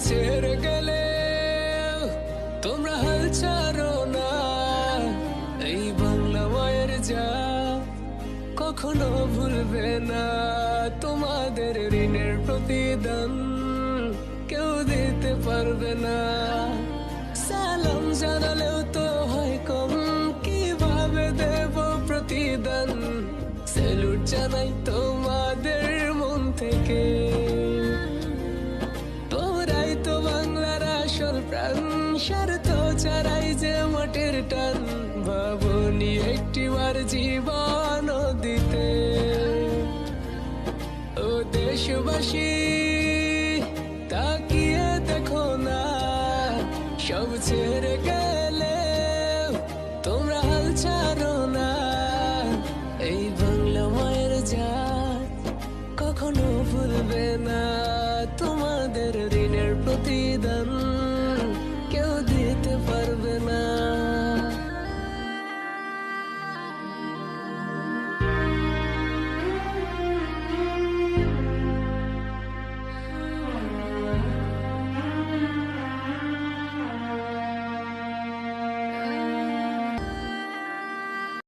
ছেড়ে গেলে তোমরা হাল ছাড়ো না। এই বাংলা মায়ের যা কখনো ভুলবে না। তোমাদের ঋণের প্রতিদান কেউ দিতে পারবে না। সালাম জানালেও তো হয় কম, কিভাবে দেব প্রতিদান। স্যালুট জানাই তোমাদের মন থেকে। তোমরাই তো বাংলার আসল প্রাণ, স্বার্থ ছাড়াই যে মাটির টান। ভাবনি একটিবার জীবন দিতে। ও দেশবাসী তাকিয়ে দেখো না, সব ছেড়ে গেলে